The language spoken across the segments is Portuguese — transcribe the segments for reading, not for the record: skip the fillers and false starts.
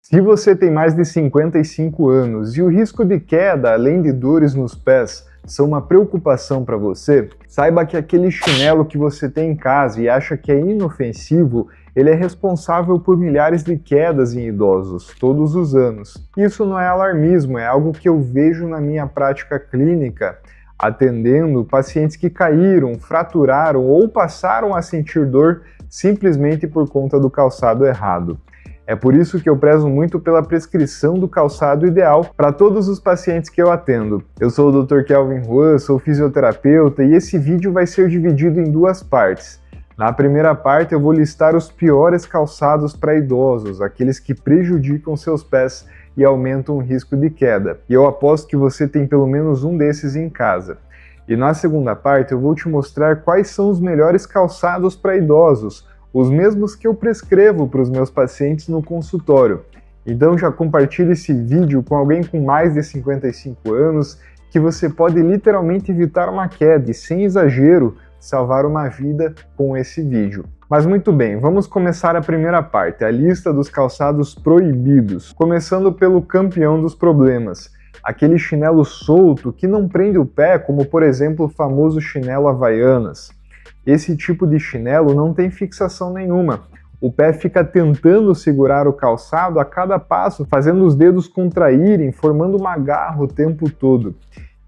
Se você tem mais de 55 anos e o risco de queda, além de dores nos pés, são uma preocupação para você, saiba que aquele chinelo que você tem em casa e acha que é inofensivo, ele é responsável por milhares de quedas em idosos, todos os anos. Isso não é alarmismo, é algo que eu vejo na minha prática clínica, atendendo pacientes que caíram, fraturaram ou passaram a sentir dor simplesmente por conta do calçado errado. É por isso que eu prezo muito pela prescrição do calçado ideal para todos os pacientes que eu atendo. Eu sou o Dr. Kelvin Juan, sou fisioterapeuta e esse vídeo vai ser dividido em duas partes. Na primeira parte eu vou listar os piores calçados para idosos, aqueles que prejudicam seus pés e aumentam o risco de queda. E eu aposto que você tem pelo menos um desses em casa. E na segunda parte eu vou te mostrar quais são os melhores calçados para idosos, os mesmos que eu prescrevo para os meus pacientes no consultório. Então já compartilhe esse vídeo com alguém com mais de 55 anos, que você pode literalmente evitar uma queda e, sem exagero, salvar uma vida com esse vídeo. Mas muito bem, vamos começar a primeira parte, a lista dos calçados proibidos, começando pelo campeão dos problemas, aquele chinelo solto que não prende o pé, como por exemplo o famoso chinelo Havaianas. Esse tipo de chinelo não tem fixação nenhuma. O pé fica tentando segurar o calçado a cada passo, fazendo os dedos contraírem, formando uma garra o tempo todo.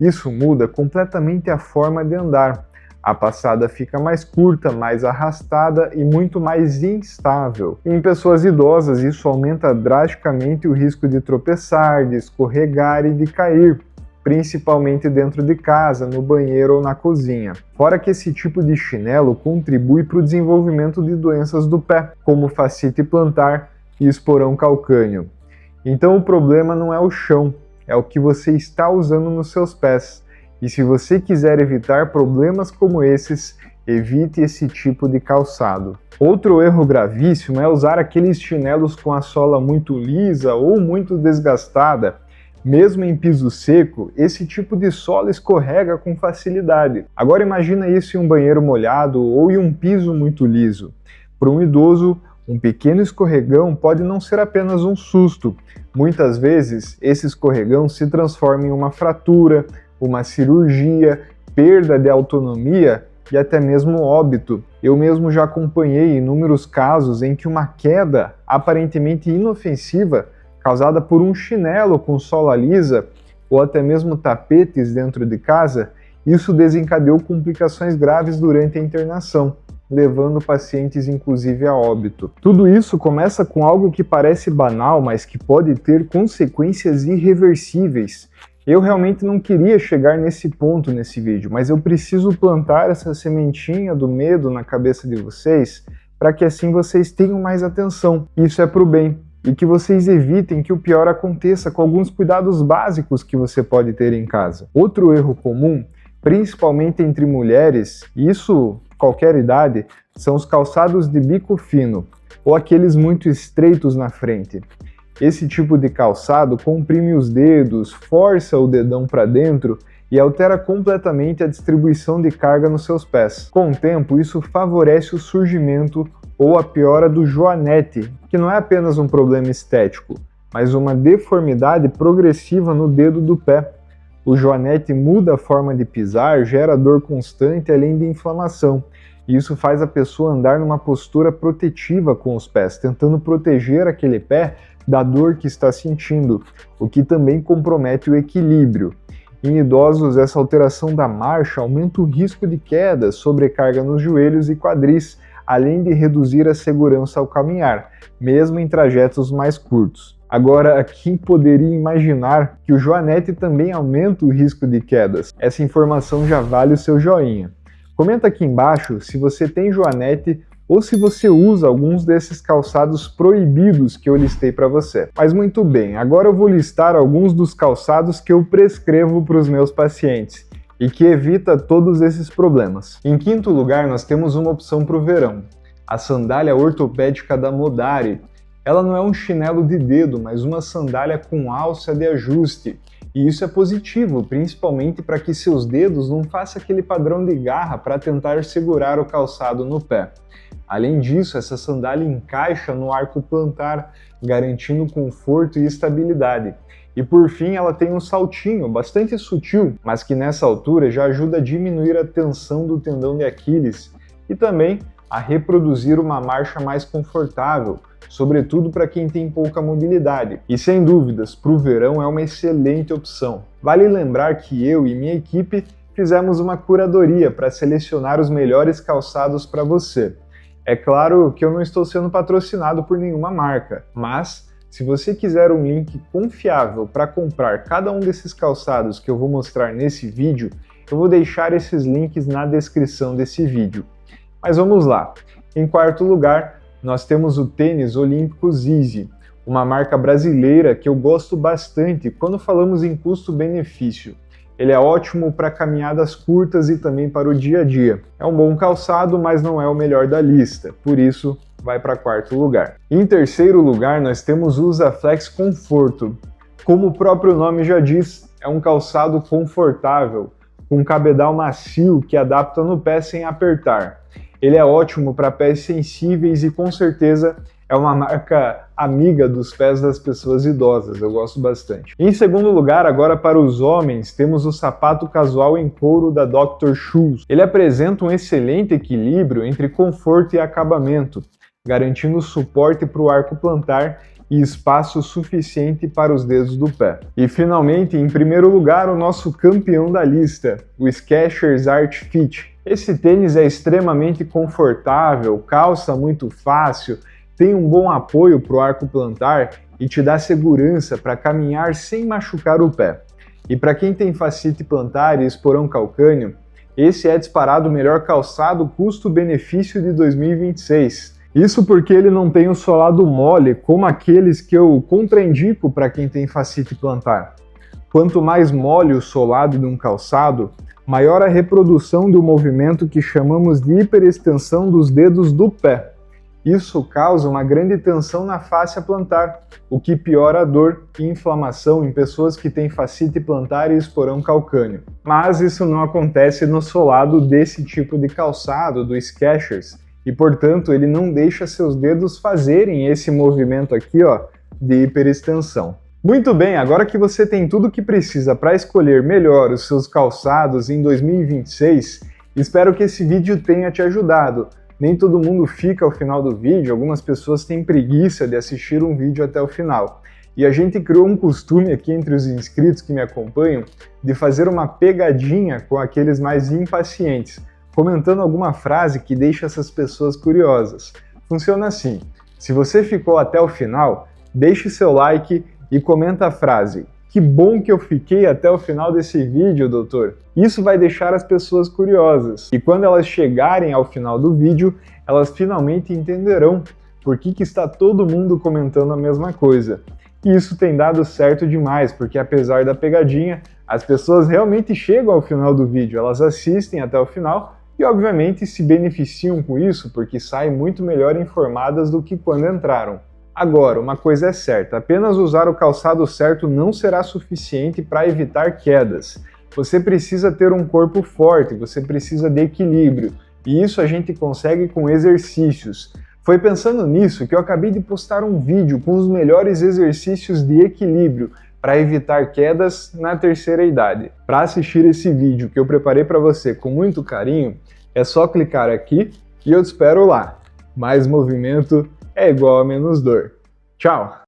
Isso muda completamente a forma de andar. A passada fica mais curta, mais arrastada e muito mais instável. Em pessoas idosas, isso aumenta drasticamente o risco de tropeçar, de escorregar e de cair, principalmente dentro de casa, no banheiro ou na cozinha. Fora que esse tipo de chinelo contribui para o desenvolvimento de doenças do pé, como fascite plantar e esporão calcâneo. Então o problema não é o chão, é o que você está usando nos seus pés. E se você quiser evitar problemas como esses, evite esse tipo de calçado. Outro erro gravíssimo é usar aqueles chinelos com a sola muito lisa ou muito desgastada. Mesmo em piso seco, esse tipo de sola escorrega com facilidade. Agora imagina isso em um banheiro molhado ou em um piso muito liso. Para um idoso, um pequeno escorregão pode não ser apenas um susto. Muitas vezes, esse escorregão se transforma em uma fratura, uma cirurgia, perda de autonomia e até mesmo óbito. Eu mesmo já acompanhei inúmeros casos em que uma queda aparentemente inofensiva causada por um chinelo com sola lisa ou até mesmo tapetes dentro de casa, isso desencadeou complicações graves durante a internação, levando pacientes inclusive a óbito. Tudo isso começa com algo que parece banal, mas que pode ter consequências irreversíveis. Eu realmente não queria chegar nesse ponto nesse vídeo, mas eu preciso plantar essa sementinha do medo na cabeça de vocês, para que assim vocês tenham mais atenção. Isso é para o bem. E que vocês evitem que o pior aconteça com alguns cuidados básicos que você pode ter em casa. Outro erro comum, principalmente entre mulheres, e isso qualquer idade, são os calçados de bico fino, ou aqueles muito estreitos na frente. Esse tipo de calçado comprime os dedos, força o dedão para dentro e altera completamente a distribuição de carga nos seus pés. Com o tempo, isso favorece o surgimento ou a piora do joanete, que não é apenas um problema estético, mas uma deformidade progressiva no dedo do pé. O joanete muda a forma de pisar, gera dor constante além de inflamação, e isso faz a pessoa andar numa postura protetiva com os pés, tentando proteger aquele pé da dor que está sentindo, o que também compromete o equilíbrio. Em idosos, essa alteração da marcha aumenta o risco de queda, sobrecarga nos joelhos e quadris, além de reduzir a segurança ao caminhar, mesmo em trajetos mais curtos. Agora, quem poderia imaginar que o joanete também aumenta o risco de quedas? Essa informação já vale o seu joinha. Comenta aqui embaixo se você tem joanete ou se você usa alguns desses calçados proibidos que eu listei para você. Mas muito bem, agora eu vou listar alguns dos calçados que eu prescrevo para os meus pacientes e que evita todos esses problemas. Em quinto lugar, nós temos uma opção para o verão, a sandália ortopédica da Modari. Ela não é um chinelo de dedo, mas uma sandália com alça de ajuste. E isso é positivo, principalmente para que seus dedos não façam aquele padrão de garra para tentar segurar o calçado no pé. Além disso, essa sandália encaixa no arco plantar, garantindo conforto e estabilidade. E por fim, ela tem um saltinho bastante sutil, mas que nessa altura já ajuda a diminuir a tensão do tendão de Aquiles e também a reproduzir uma marcha mais confortável, sobretudo para quem tem pouca mobilidade. E sem dúvidas, para o verão é uma excelente opção. Vale lembrar que eu e minha equipe fizemos uma curadoria para selecionar os melhores calçados para você. É claro que eu não estou sendo patrocinado por nenhuma marca, mas se você quiser um link confiável para comprar cada um desses calçados que eu vou mostrar nesse vídeo, eu vou deixar esses links na descrição desse vídeo. Mas vamos lá. Em quarto lugar, nós temos o tênis Olímpicos Easy, uma marca brasileira que eu gosto bastante quando falamos em custo-benefício. Ele é ótimo para caminhadas curtas e também para o dia a dia. É um bom calçado, mas não é o melhor da lista, por isso vai para quarto lugar. Em terceiro lugar, nós temos o Usaflex Conforto. Como o próprio nome já diz, é um calçado confortável, com cabedal macio que adapta no pé sem apertar. Ele é ótimo para pés sensíveis e com certeza é uma marca amiga dos pés das pessoas idosas, eu gosto bastante. Em segundo lugar, agora para os homens, temos o sapato casual em couro da Dr. Shoes. Ele apresenta um excelente equilíbrio entre conforto e acabamento, garantindo suporte para o arco plantar e espaço suficiente para os dedos do pé. E finalmente, em primeiro lugar, o nosso campeão da lista, o Skechers Art Fit. Esse tênis é extremamente confortável, calça muito fácil, tem um bom apoio para o arco plantar e te dá segurança para caminhar sem machucar o pé. E para quem tem fascite plantar e esporão calcâneo, esse é disparado o melhor calçado custo-benefício de 2026. Isso porque ele não tem o solado mole como aqueles que eu contraindico para quem tem fascite plantar. Quanto mais mole o solado de um calçado, maior a reprodução do movimento que chamamos de hiperextensão dos dedos do pé. Isso causa uma grande tensão na fáscia plantar, o que piora a dor e inflamação em pessoas que têm fascite plantar e esporão calcâneo. Mas isso não acontece no solado desse tipo de calçado, do Skechers, e portanto ele não deixa seus dedos fazerem esse movimento aqui, ó, de hiperextensão. Muito bem, agora que você tem tudo o que precisa para escolher melhor os seus calçados em 2026, espero que esse vídeo tenha te ajudado. Nem todo mundo fica ao final do vídeo, algumas pessoas têm preguiça de assistir um vídeo até o final. E a gente criou um costume aqui entre os inscritos que me acompanham de fazer uma pegadinha com aqueles mais impacientes, comentando alguma frase que deixa essas pessoas curiosas. Funciona assim: se você ficou até o final, deixe seu like e comenta a frase: "Que bom que eu fiquei até o final desse vídeo, doutor". Isso vai deixar as pessoas curiosas. E quando elas chegarem ao final do vídeo, elas finalmente entenderão por que está todo mundo comentando a mesma coisa. E isso tem dado certo demais, porque apesar da pegadinha, as pessoas realmente chegam ao final do vídeo, elas assistem até o final e obviamente se beneficiam com isso, porque saem muito melhor informadas do que quando entraram. Agora, uma coisa é certa, apenas usar o calçado certo não será suficiente para evitar quedas. Você precisa ter um corpo forte, você precisa de equilíbrio, e isso a gente consegue com exercícios. Foi pensando nisso que eu acabei de postar um vídeo com os melhores exercícios de equilíbrio para evitar quedas na terceira idade. Para assistir esse vídeo que eu preparei para você com muito carinho, é só clicar aqui e eu te espero lá. Mais movimento é igual a menos dor. Tchau!